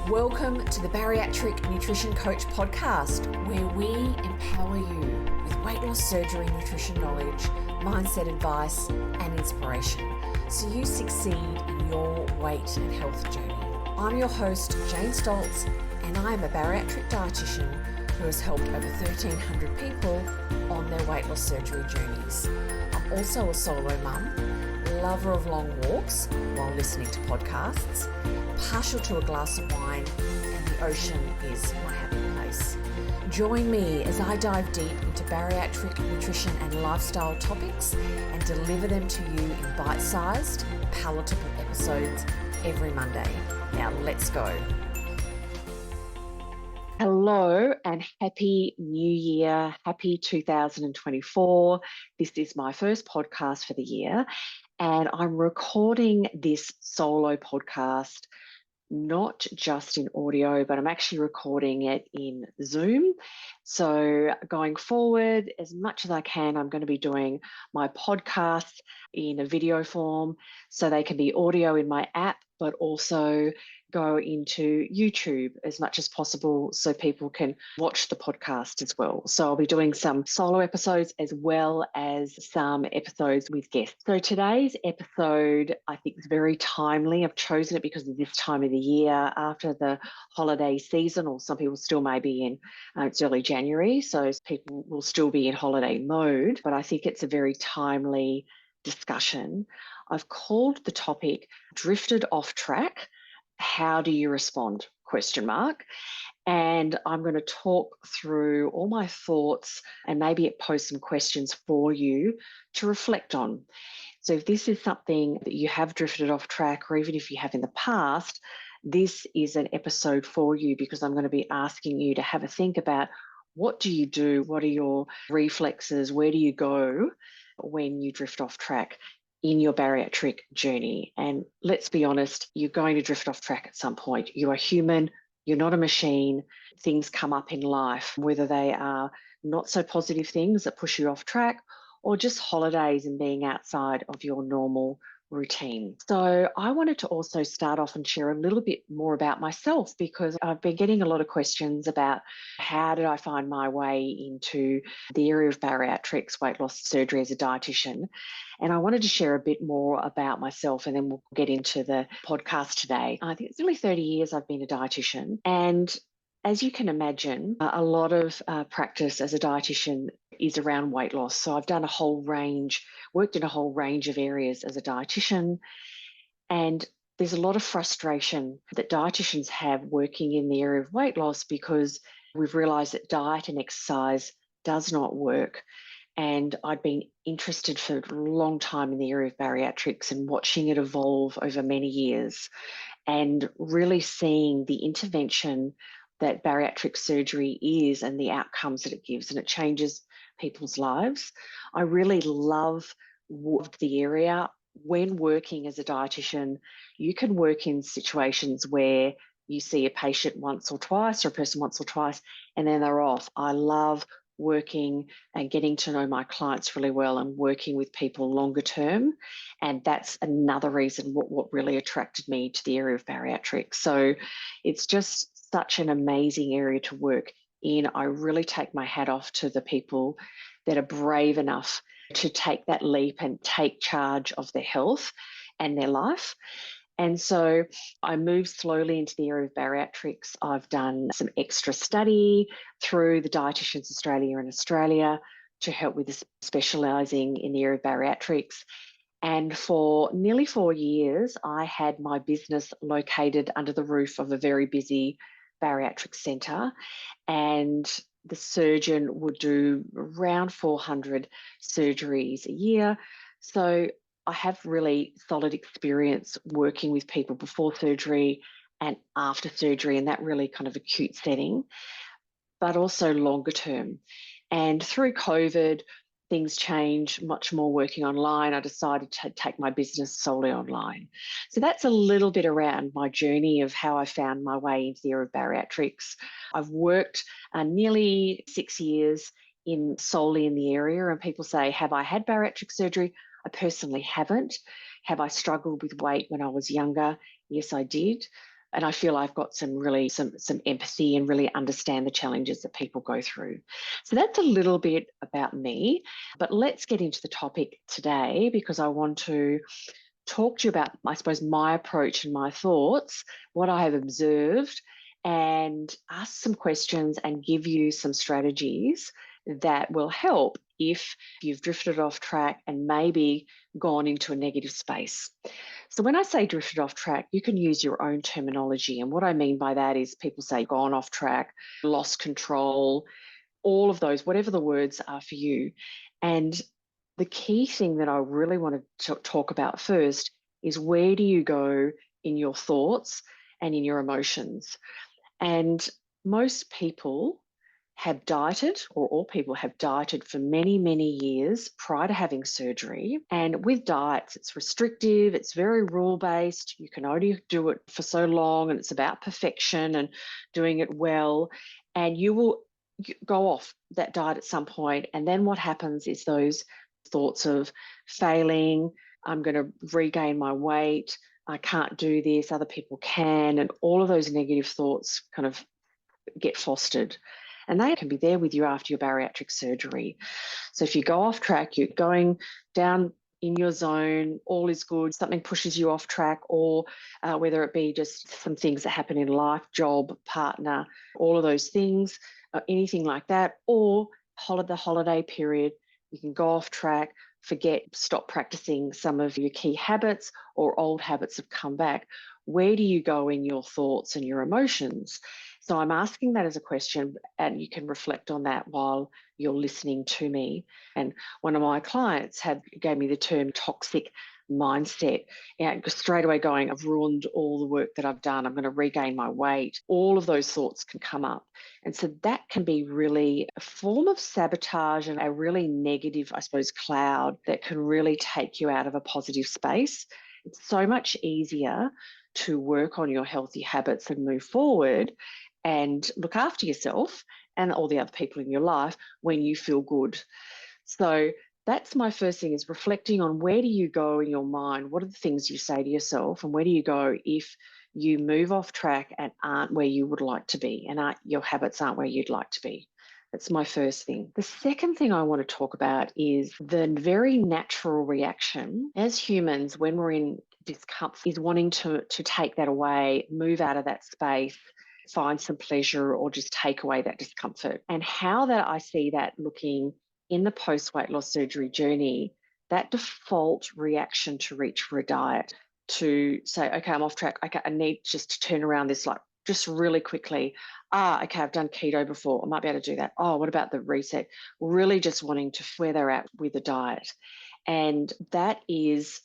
Welcome to the Bariatric Nutrition Coach podcast, where we empower you with weight loss surgery, nutrition knowledge, mindset advice, and inspiration so you succeed in your weight and health journey. I'm your host, Jane Stoltz, and I am a bariatric dietitian who has helped over 1,300 people on their weight loss surgery journeys. I'm also a solo mum, lover of long walks while listening to podcasts, partial to a glass of wine, and the ocean is my happy place. Join me as I dive deep into bariatric nutrition and lifestyle topics and deliver them to you in bite-sized, palatable episodes every Monday. Now let's go. Hello and happy new year. Happy 2024. This is my first podcast for the year, and I'm recording this solo podcast not just in audio, but I'm actually recording it in Zoom. So going forward, as much as I can, I'm going to be doing my podcasts in a video form so they can be audio in my app, but also go into YouTube as much as possible so people can watch the podcast as well. So I'll be doing some solo episodes as well as some episodes with guests. So today's episode, I think, is very timely. I've chosen it because of this time of the year after the holiday season, or some people still may be in, it's early January, so people will still be in holiday mode, but I think it's a very timely discussion. I've called the topic "Drifted Off Track. How do you respond?" ? And I'm going to talk through all my thoughts and maybe pose some questions for you to reflect on. So if this is something that you have drifted off track, or even if you have in the past, this is an episode for you, because I'm going to be asking you to have a think about what do you do, what are your reflexes, where do you go when you drift off track in your bariatric journey. And let's be honest, you're going to drift off track at some point. You are human, you're not a machine. Things come up in life, whether they are not so positive things that push you off track, or just holidays and being outside of your normal routine. So I wanted to also start off and share a little bit more about myself, because I've been getting a lot of questions about how did I find my way into the area of bariatrics, weight loss surgery as a dietitian. And I wanted to share a bit more about myself, and then we'll get into the podcast today. I think it's nearly 30 years I've been a dietitian, and as you can imagine, a lot of practice as a dietitian is around weight loss. So I've done worked in a whole range of areas as a dietitian, and there's a lot of frustration that dietitians have working in the area of weight loss, because we've realised that diet and exercise does not work. And I'd been interested for a long time in the area of bariatrics and watching it evolve over many years, and really seeing the intervention that bariatric surgery is and the outcomes that it gives, and it changes people's lives. I really loved the area. When working as a dietitian, you can work in situations where you see a patient once or twice, or a person once or twice, and then they're off. I love working and getting to know my clients really well and working with people longer term. And that's another reason what really attracted me to the area of bariatrics. So it's just such an amazing area to work in. I really take my hat off to the people that are brave enough to take that leap and take charge of their health and their life. And so I moved slowly into the area of bariatrics. I've done some extra study through the Dietitians Australia in Australia to help with specialising in the area of bariatrics. And for nearly 4 years, I had my business located under the roof of a very busy bariatric centre, and the surgeon would do around 400 surgeries a year. So I have really solid experience working with people before surgery and after surgery in that really kind of acute setting, but also longer term. And through COVID, things changed, much more working online. I decided to take my business solely online. So that's a little bit around my journey of how I found my way into the area of bariatrics. I've worked nearly 6 years solely in the area, and people say, have I had bariatric surgery? I personally haven't. Have I struggled with weight when I was younger? Yes, I did. And I feel I've got some empathy and really understand the challenges that people go through. So that's a little bit about me. But let's get into the topic today, because I want to talk to you about, I suppose, my approach and my thoughts, what I have observed, and ask some questions and give you some strategies that will help if you've drifted off track and maybe gone into a negative space. So when I say drifted off track, you can use your own terminology. And what I mean by that is people say gone off track, lost control, all of those, whatever the words are for you. And the key thing that I really want to talk about first is, where do you go in your thoughts and in your emotions? And most people have dieted, or all people have dieted for many, many years prior to having surgery. And with diets, it's restrictive, it's very rule-based. You can only do it for so long, and it's about perfection and doing it well. And you will go off that diet at some point. And then what happens is those thoughts of failing, I'm going to regain my weight, I can't do this, other people can, and all of those negative thoughts kind of get fostered. And they can be there with you after your bariatric surgery. So if you go off track, you're going down in your zone, all is good, something pushes you off track, or whether it be just some things that happen in life, job, partner, all of those things, anything like that, or the holiday period, you can go off track, forget, stop practicing some of your key habits, or old habits have come back. Where do you go in your thoughts and your emotions? So I'm asking that as a question, and you can reflect on that while you're listening to me. And one of my clients gave me the term toxic mindset. Straight away going, I've ruined all the work that I've done, I'm going to regain my weight. All of those thoughts can come up. And so that can be really a form of sabotage and a really negative, I suppose, cloud that can really take you out of a positive space. It's so much easier to work on your healthy habits and move forward and look after yourself and all the other people in your life when you feel good. So that's my first thing, is reflecting on, where do you go in your mind? What are the things you say to yourself? And where do you go if you move off track and aren't where you would like to be, and your habits aren't where you'd like to be? That's my first thing. The second thing I want to talk about is the very natural reaction as humans when we're in discomfort, is wanting to take that away, move out of that space, find some pleasure, or just take away that discomfort. And how that I see that looking in the post-weight loss surgery journey, that default reaction to reach for a diet, to say, okay, I'm off track. Okay, I need just to turn around this, like, just really quickly. Okay, I've done keto before, I might be able to do that. Oh, what about the reset? Really just wanting to where they're at with the diet. And that is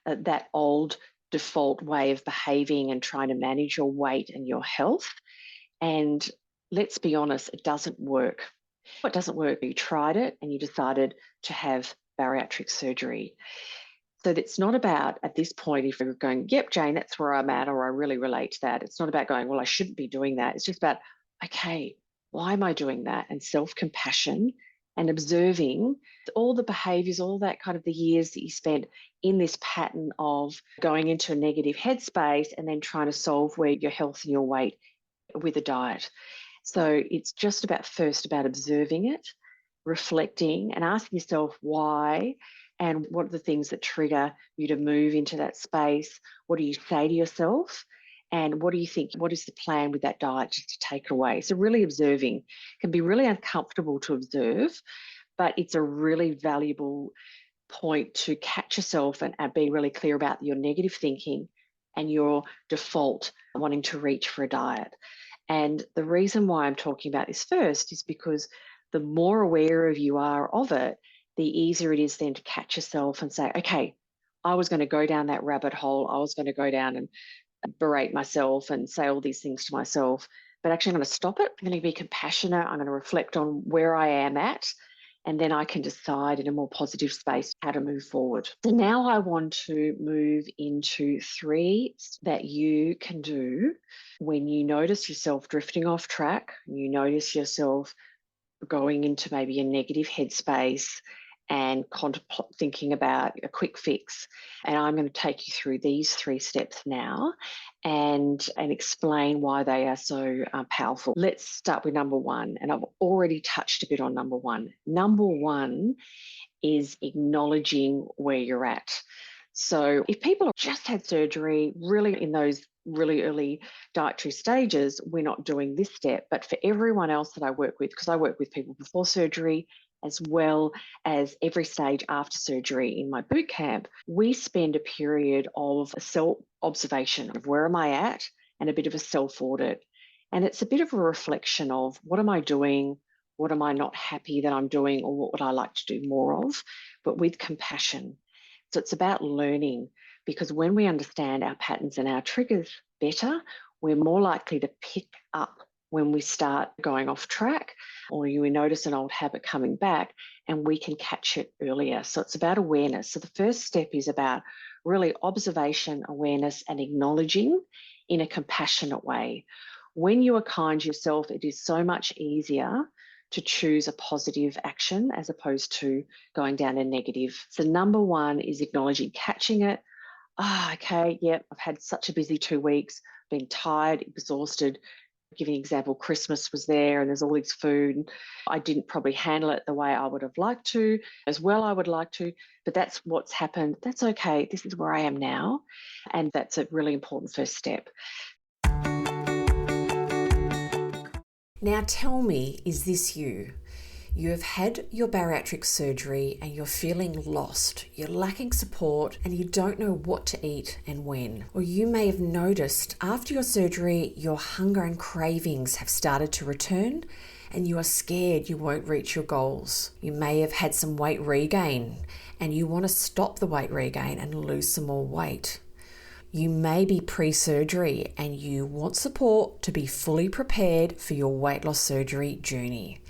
that old default way of behaving and trying to manage your weight and your health. And let's be honest, it doesn't work. What doesn't work? You tried it and you decided to have bariatric surgery. So it's not about, at this point, if you're going, yep, Jane, that's where I'm at, or I really relate to that. It's not about going, well, I shouldn't be doing that. It's just about, okay, why am I doing that? And self-compassion and observing all the behaviors, all that kind of the years that you spent in this pattern of going into a negative headspace and then trying to solve where your health and your weight with a diet. So it's just about observing it, reflecting and asking yourself why, and what are the things that trigger you to move into that space? What do you say to yourself? And what do you think? What is the plan with that diet just to take it away? So really observing can be really uncomfortable to observe, but it's a really valuable point to catch yourself and be really clear about your negative thinking and your default wanting to reach for a diet. And the reason why I'm talking about this first is because the more aware of you are of it, the easier it is then to catch yourself and say, okay, I was going to go down that rabbit hole. I was going to go down and berate myself and say all these things to myself, but actually I'm going to stop it. I'm going to be compassionate. I'm going to reflect on where I am at, and then I can decide in a more positive space how to move forward. So now I want to move into 3 that you can do when you notice yourself drifting off track, you notice yourself going into maybe a negative headspace, and thinking about a quick fix. And I'm going to take you through these 3 steps now and explain why they are so powerful. Let's start with number 1. And I've already touched a bit on number 1. Number 1 is acknowledging where you're at. So if people have just had surgery, really in those really early dietary stages, we're not doing this step. But for everyone else that I work with, because I work with people before surgery as well as every stage after surgery in my boot camp, we spend a period of self-observation of where am I at and a bit of a self-audit. And it's a bit of a reflection of what am I doing, what am I not happy that I'm doing, or what would I like to do more of, but with compassion. So it's about learning, because when we understand our patterns and our triggers better, we're more likely to pick up when we start going off track or we notice an old habit coming back, and we can catch it earlier. So it's about awareness. So the first step is about really observation, awareness, and acknowledging in a compassionate way. When you are kind to yourself, it is so much easier to choose a positive action as opposed to going down a negative. So number 1 is acknowledging, catching it. Okay, yep, I've had such a busy 2 weeks, been tired, exhausted. Giving an example, Christmas was there and there's all this food. I didn't probably handle it the way I would have liked to, as well I would like to, but that's what's happened. That's okay. This is where I am now. And that's a really important first step. Now tell me, is this you? You have had your bariatric surgery and you're feeling lost, you're lacking support and you don't know what to eat and when. Or you may have noticed after your surgery, your hunger and cravings have started to return and you are scared you won't reach your goals. You may have had some weight regain and you want to stop the weight regain and lose some more weight. You may be pre-surgery and you want support to be fully prepared for your weight loss surgery journey.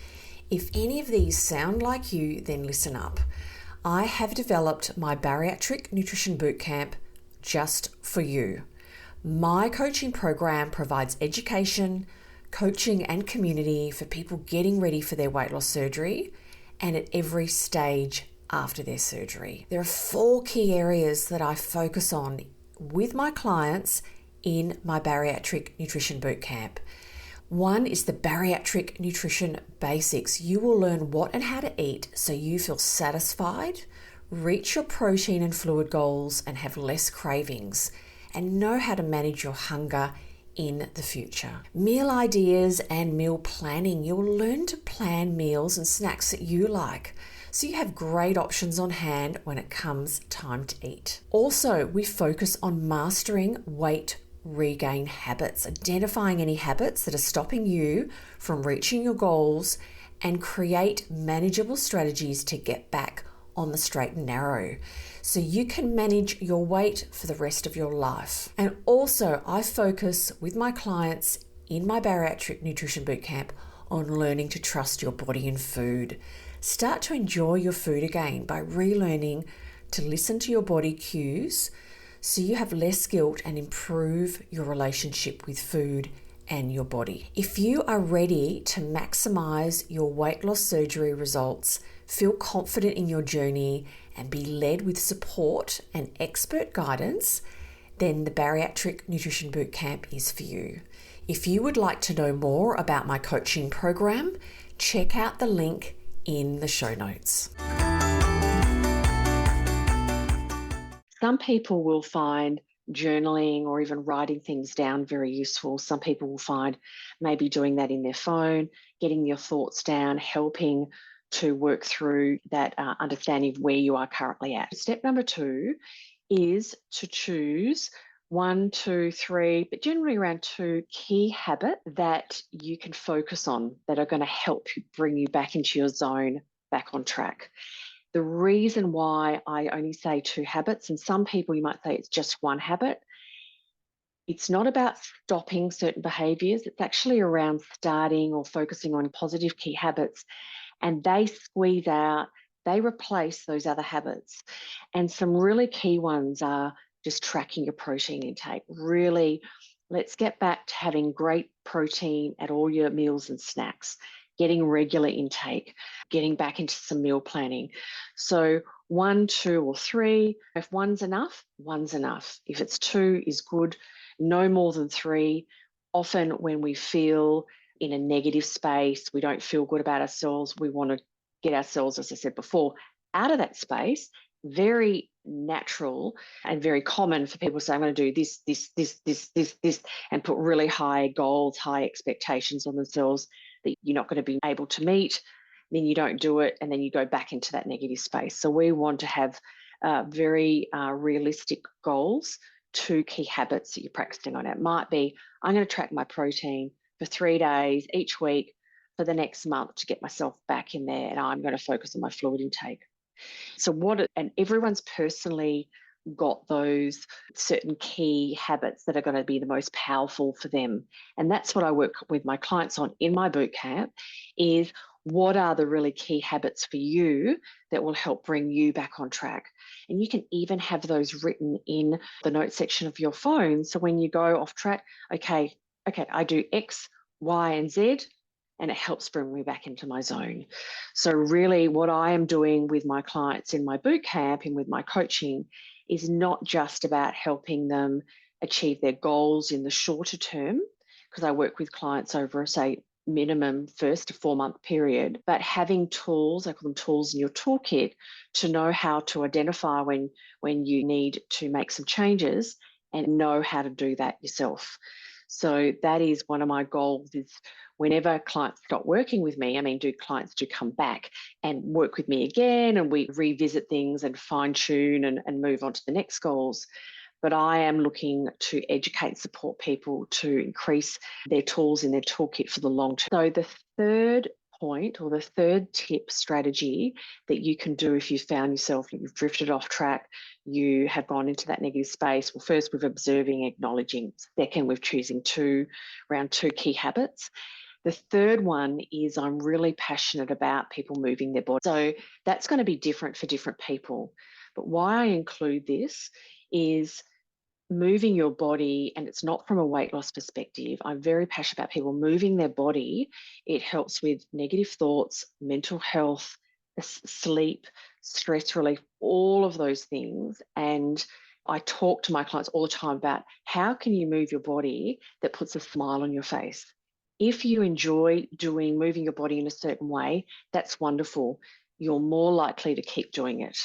If any of these sound like you, then listen up. I have developed my Bariatric Nutrition Bootcamp just for you. My coaching program provides education, coaching and community for people getting ready for their weight loss surgery and at every stage after their surgery. There are 4 key areas that I focus on with my clients in my Bariatric Nutrition Bootcamp. 1 is the bariatric nutrition basics. You will learn what and how to eat so you feel satisfied, reach your protein and fluid goals, and have less cravings, and know how to manage your hunger in the future. Meal ideas and meal planning. You'll learn to plan meals and snacks that you like, so you have great options on hand when it comes time to eat. Also, we focus on mastering weight regain habits, identifying any habits that are stopping you from reaching your goals, and create manageable strategies to get back on the straight and narrow so you can manage your weight for the rest of your life. And also, I focus with my clients in my Bariatric Nutrition Bootcamp on learning to trust your body and food. Start to enjoy your food again by relearning to listen to your body cues so you have less guilt and improve your relationship with food and your body. If you are ready to maximize your weight loss surgery results, feel confident in your journey, and be led with support and expert guidance, then the Bariatric Nutrition Bootcamp is for you. If you would like to know more about my coaching program, check out the link in the show notes. Some people will find journaling or even writing things down very useful. Some people will find maybe doing that in their phone, getting your thoughts down, helping to work through that understanding of where you are currently at. Step number 2 is to choose 1, 2, 3, but generally around 2 key habits that you can focus on that are going to help you bring you back into your zone, back on track. The reason why I only say 2 habits, and some people you might say it's just 1 habit, it's not about stopping certain behaviours. It's actually around starting or focusing on positive key habits, and they squeeze out, they replace those other habits. And some really key ones are just tracking your protein intake. Really, let's get back to having great protein at all your meals and snacks. getting regular intake, getting back into some meal planning. So 1, 2, or 3, if one's enough, one's enough. If it's 2 is good, no more than 3. Often when we feel in a negative space, we don't feel good about ourselves, we want to get ourselves, as I said before, out of that space. Very natural and very common for people to say, I'm going to do this, and put really high goals, high expectations on themselves that you're not going to be able to meet. Then you don't do it, and then you go back into that negative space. So we want to have very realistic goals, 2 key habits that you're practicing on. It might be, I'm going to track my protein for 3 days each week for the next month to get myself back in there, and I'm going to focus on my fluid intake. So and everyone's personally got those certain key habits that are going to be the most powerful for them. And that's what I work with my clients on in my boot camp, is what are the really key habits for you that will help bring you back on track. And you can even have those written in the notes section of your phone. So when you go off track, okay, I do X, Y, and Z, and it helps bring me back into my zone. So really what I am doing with my clients in my boot camp and with my coaching is not just about helping them achieve their goals in the shorter term, because I work with clients over, say, minimum 1 to 4 month period, but having tools, I call them tools in your toolkit, to know how to identify when you need to make some changes and know how to do that yourself. So that is one of my goals, is whenever clients stop working with me, do clients do come back and work with me again, and we revisit things and fine tune and move on to the next goals. But I am looking to educate, support people to increase their tools in their toolkit for the long term. So the third point, or the third tip strategy that you can do if you found yourself, you've drifted off track, you have gone into that negative space. Well, first, with observing, acknowledging. Second, with choosing around 2 key habits. The third one is, I'm really passionate about people moving their body. So that's going to be different for different people. But why I include this is moving your body, and it's not from a weight loss perspective. I'm very passionate about people moving their body. It helps with negative thoughts, mental health, sleep, stress relief, all of those things. And I talk to my clients all the time about how can you move your body that puts a smile on your face. If you enjoy moving your body in a certain way, that's wonderful. You're more likely to keep doing it.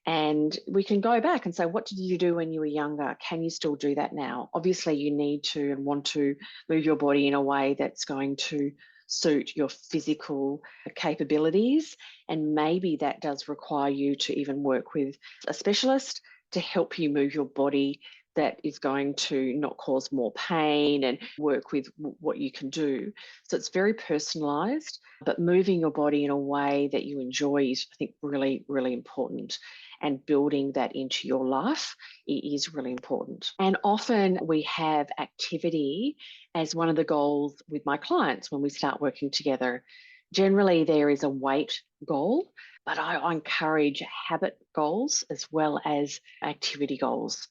And we can go back and say, what did you do when you were younger? Can you still do that now? Obviously, you need to and want to move your body in a way that's going to suit your physical capabilities. And maybe that does require you to even work with a specialist to help you move your body that is going to not cause more pain, and work with what you can do. So it's very personalised, but moving your body in a way that you enjoy is, I think, really, really important. And building that into your life is really important. And often we have activity as one of the goals with my clients when we start working together. Generally, there is a weight goal, but I encourage habit goals as well as activity goals.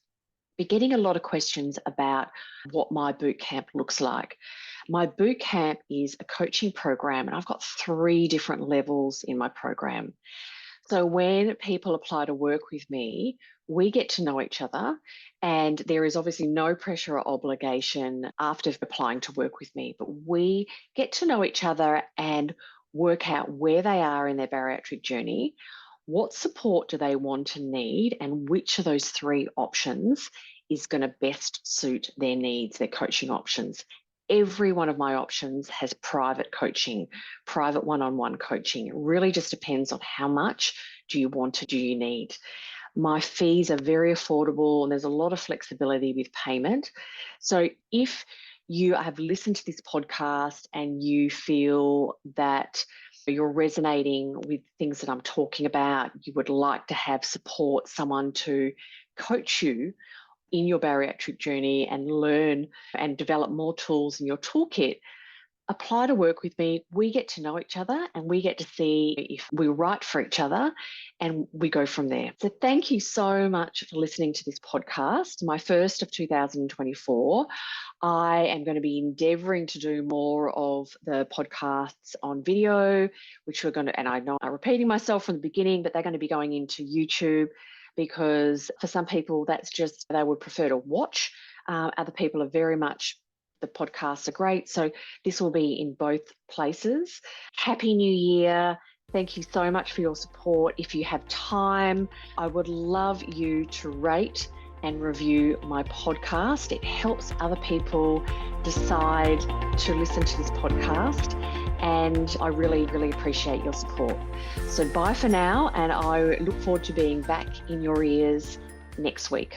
We're getting a lot of questions about what my boot camp looks like. My boot camp is a coaching program, and I've got 3 different levels in my program. So when people apply to work with me, we get to know each other, and there is obviously no pressure or obligation after applying to work with me, but we get to know each other and work out where they are in their bariatric journey, what support do they want to need, and which of those 3 options is going to best suit their needs, their coaching options. Every one of my options has private coaching, private one-on-one coaching. It really just depends on how much do you need. My fees are very affordable, and there's a lot of flexibility with payment. So if you have listened to this podcast and you feel that you're resonating with things that I'm talking about, you would like to have support, someone to coach you in your bariatric journey and learn and develop more tools in your toolkit, apply to work with me. We get to know each other and we get to see if we're right for each other, and we go from there. So thank you so much for listening to this podcast, my first of 2024. I am going to be endeavouring to do more of the podcasts on video, which we're going to, and I know I'm repeating myself from the beginning, but they're going to be going into YouTube, because for some people that's just, they would prefer to watch. Other people are very much, the podcasts are great. So this will be in both places. Happy New Year. Thank you so much for your support. If you have time, I would love you to rate and review my podcast. It helps other people decide to listen to this podcast. And I really, really appreciate your support. So bye for now. And I look forward to being back in your ears next week.